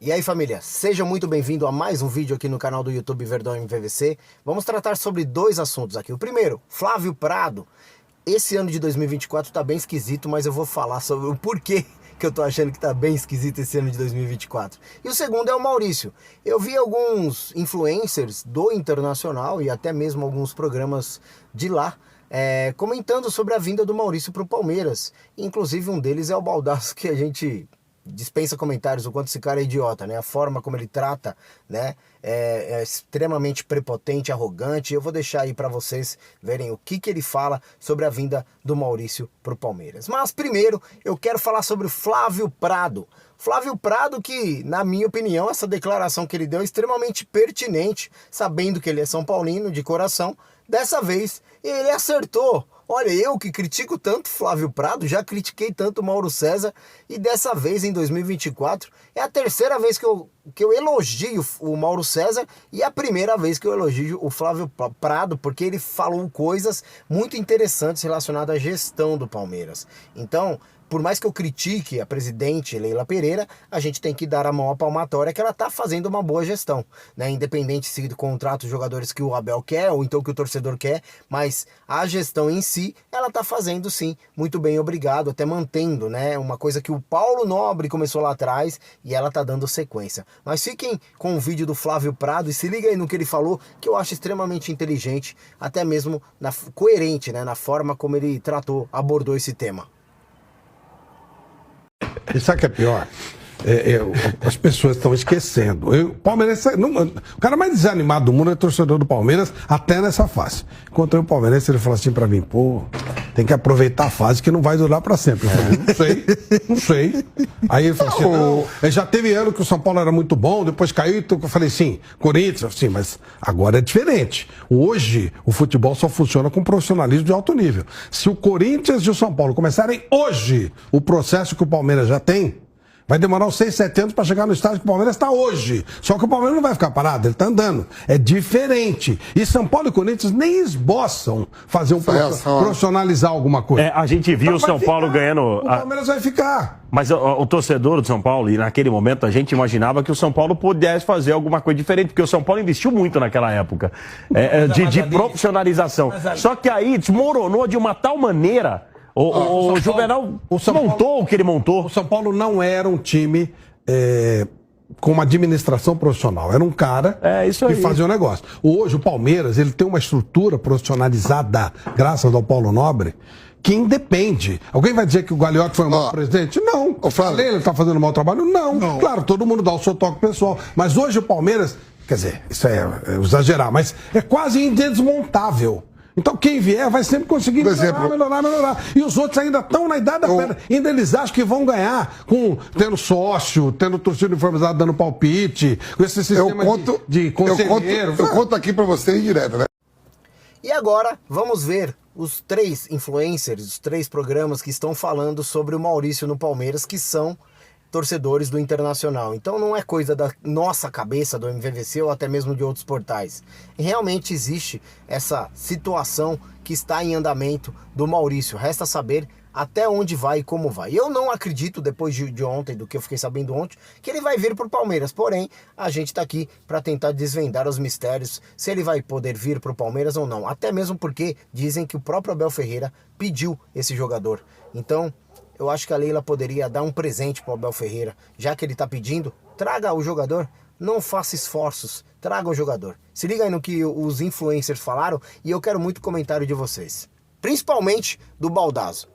E aí, família, seja muito bem-vindo a mais um vídeo aqui no canal do YouTube Verdão MVVC. Vamos tratar sobre dois assuntos aqui. O primeiro, Flávio Prado. Esse ano de 2024 tá bem esquisito, mas eu vou falar sobre o porquê que eu tô achando que tá bem esquisito esse ano de 2024. E o segundo é o Maurício. Eu vi alguns influencers do Internacional e até mesmo alguns programas de lá comentando sobre a vinda do Maurício pro Palmeiras. Inclusive um deles é o Baldasso, que a gente dispensa comentários o quanto esse cara é idiota, né? A forma como ele trata, né? É extremamente prepotente, arrogante. Eu vou deixar aí para vocês verem o que ele fala sobre a vinda do Maurício pro Palmeiras. Mas primeiro eu quero falar sobre o Flávio Prado. Flávio Prado que, na minha opinião, essa declaração que ele deu é extremamente pertinente, sabendo que ele é São Paulino de coração. Dessa vez ele acertou. Olha, eu que critico tanto Flávio Prado, já critiquei tanto Mauro César, e dessa vez, em 2024, é a terceira vez que eu elogio o Mauro César e a primeira vez que eu elogio o Flávio Prado, porque ele falou coisas muito interessantes relacionadas à gestão do Palmeiras. Então, por mais que eu critique a presidente Leila Pereira, a gente tem que dar a mão à palmatória que ela está fazendo uma boa gestão, né? Independente se contrata os jogadores que o Abel quer ou então que o torcedor quer, mas a gestão em si, ela está fazendo sim, muito bem, obrigado, até mantendo, né? Uma coisa que o Paulo Nobre começou lá atrás e ela está dando sequência. Mas fiquem com o vídeo do Flávio Prado e se liga aí no que ele falou, que eu acho extremamente inteligente, até mesmo coerente, né? Na forma como ele abordou esse tema. E sabe o que é pior? As pessoas estão esquecendo. O palmeirense, o cara mais desanimado do mundo é torcedor do Palmeiras, até nessa fase. Enquanto o palmeirense, ele fala assim pra mim, pô, tem que aproveitar a fase que não vai durar pra sempre. Eu falei, não sei. Aí ele falou assim, não, já teve ano que o São Paulo era muito bom, depois caiu, então eu falei assim, Corinthians, assim, mas agora é diferente. Hoje, o futebol só funciona com profissionalismo de alto nível. Se o Corinthians e o São Paulo começarem hoje o processo que o Palmeiras já tem, vai demorar uns 6, 7 anos para chegar no estágio que o Palmeiras está hoje. Só que o Palmeiras não vai ficar parado, ele está andando. É diferente. E São Paulo e Corinthians nem esboçam fazer profissionalizar alguma coisa. A gente viu o São Paulo ganhando. O Palmeiras vai ficar. Mas o torcedor do São Paulo, e naquele momento a gente imaginava que o São Paulo pudesse fazer alguma coisa diferente, porque o São Paulo investiu muito naquela época de profissionalização. Só que aí desmoronou de uma tal maneira. O Juvenal montou o que ele montou. O São Paulo não era um time com uma administração profissional. Era um cara que fazia o negócio. Hoje, o Palmeiras, ele tem uma estrutura profissionalizada, graças ao Paulo Nobre, que independe. Alguém vai dizer que o Gagliotti foi um mau presidente? Não. Ele está fazendo um mau trabalho? Não. Claro, todo mundo dá o seu toque pessoal. Mas hoje o Palmeiras, quer dizer, isso é exagerar, mas é quase indesmontável. Então quem vier vai sempre conseguir melhorar. E os outros ainda estão na idade da pedra. Ainda eles acham que vão ganhar tendo sócio, tendo torcida uniformizada dando palpite, com esse sistema de conselheiro. Eu conto aqui para você em direto, né? E agora vamos ver os 3 influencers, os 3 programas que estão falando sobre o Maurício no Palmeiras, que são torcedores do Internacional. Então não é coisa da nossa cabeça, do MVVC ou até mesmo de outros portais. Realmente existe essa situação que está em andamento do Maurício. Resta saber até onde vai e como vai. Eu não acredito, depois de ontem, do que eu fiquei sabendo ontem, que ele vai vir para o Palmeiras. Porém, a gente está aqui para tentar desvendar os mistérios, se ele vai poder vir para o Palmeiras ou não. Até mesmo porque dizem que o próprio Abel Ferreira pediu esse jogador. Então, eu acho que a Leila poderia dar um presente para o Abel Ferreira. Já que ele está pedindo, traga o jogador. Não faça esforços, traga o jogador. Se liga aí no que os influencers falaram e eu quero muito comentário de vocês. Principalmente do Baldasso.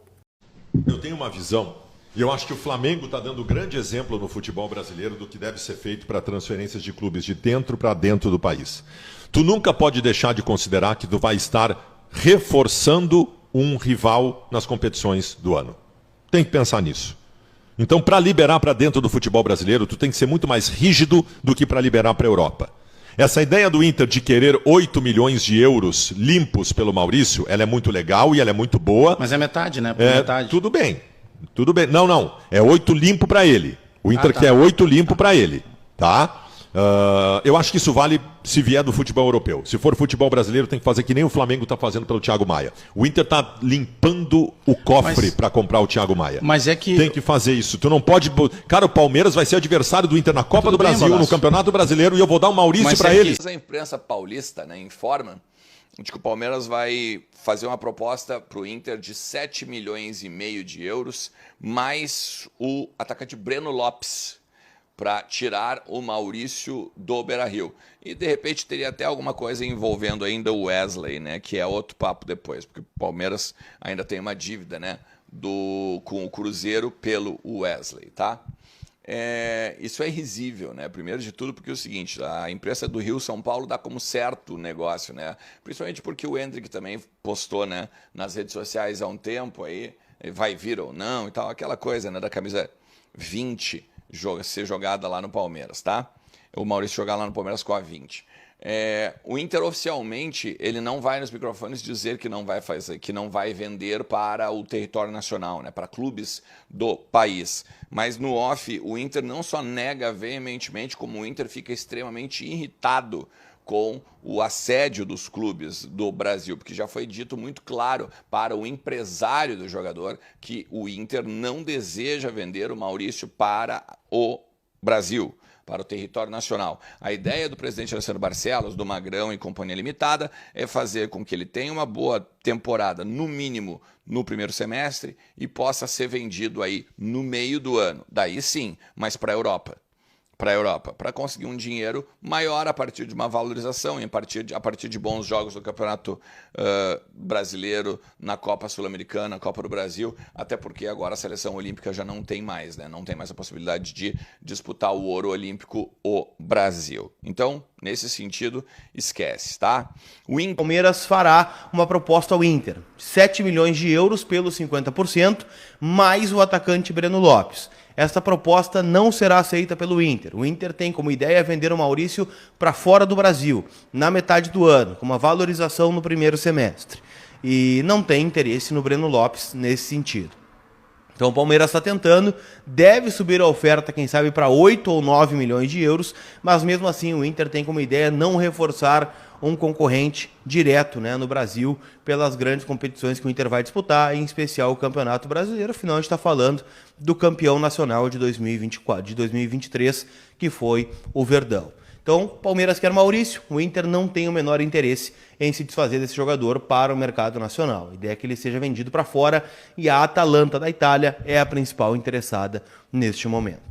Eu tenho uma visão, e eu acho que o Flamengo está dando grande exemplo no futebol brasileiro do que deve ser feito para transferências de clubes de dentro para dentro do país. Tu nunca pode deixar de considerar que tu vai estar reforçando um rival nas competições do ano. Tem que pensar nisso. Então, para liberar para dentro do futebol brasileiro, tu tem que ser muito mais rígido do que para liberar para a Europa. Essa ideia do Inter de querer 8 milhões de euros limpos pelo Maurício, ela é muito legal e ela é muito boa. Mas é metade, né? Metade. Tudo bem. Não. É 8 limpo para ele. O Inter quer 8 limpo para ele. Tá? Eu acho que isso vale se vier do futebol europeu. Se for futebol brasileiro, tem que fazer que nem o Flamengo está fazendo pelo Thiago Maia. O Inter está limpando o cofre para comprar o Thiago Maia. Mas é que... Tem que fazer isso. Tu não pode... Cara, o Palmeiras vai ser adversário do Inter na Copa do Brasil, no Campeonato Brasileiro, e eu vou dar o Maurício para ele. A imprensa paulista, né, informa de que o Palmeiras vai fazer uma proposta para o Inter de 7,5 milhões de euros, mais o atacante Breno Lopes, para tirar o Maurício do Beira-Rio. E, de repente, teria até alguma coisa envolvendo ainda o Wesley, né? Que é outro papo depois, porque o Palmeiras ainda tem uma dívida, né? Com o Cruzeiro pelo Wesley, tá? Isso é risível, né? Primeiro de tudo porque é o seguinte, a imprensa do Rio São Paulo dá como certo o negócio, né? Principalmente porque o Endrick também postou, né, nas redes sociais há um tempo aí, vai vir ou não e tal, aquela coisa, né, da camisa 20 ser jogada lá no Palmeiras, tá? O Maurício jogar lá no Palmeiras com a 20. O Inter oficialmente ele não vai nos microfones dizer que não vai fazer, que não vai vender para o território nacional, né, para clubes do país. Mas no off o Inter não só nega veementemente, como o Inter fica extremamente irritado com o assédio dos clubes do Brasil, porque já foi dito muito claro para o empresário do jogador que o Inter não deseja vender o Maurício para o Brasil, para o território nacional. A ideia do presidente Alessandro Barcelos, do Magrão e Companhia Limitada, é fazer com que ele tenha uma boa temporada, no mínimo no primeiro semestre, e possa ser vendido aí no meio do ano. Daí sim, mas para a Europa. Para conseguir um dinheiro maior a partir de uma valorização e a partir de bons jogos do Campeonato Brasileiro, na Copa Sul-Americana, Copa do Brasil, até porque agora a seleção olímpica já não tem mais, né? Não tem mais a possibilidade de disputar o ouro olímpico o Brasil. Então, nesse sentido, esquece, tá? O Palmeiras fará uma proposta ao Inter, 7 milhões de euros pelos 50%, mais o atacante Breno Lopes. Esta proposta não será aceita pelo Inter. O Inter tem como ideia vender o Maurício para fora do Brasil, na metade do ano, com uma valorização no primeiro semestre. E não tem interesse no Breno Lopes nesse sentido. Então o Palmeiras está tentando, deve subir a oferta, quem sabe, para 8 ou 9 milhões de euros, mas mesmo assim o Inter tem como ideia não reforçar um concorrente direto, né, no Brasil, pelas grandes competições que o Inter vai disputar, em especial o Campeonato Brasileiro. Afinal, a gente está falando do campeão nacional de 2023, que foi o Verdão. Então, o Palmeiras quer Maurício, o Inter não tem o menor interesse em se desfazer desse jogador para o mercado nacional. A ideia é que ele seja vendido para fora e a Atalanta da Itália é a principal interessada neste momento.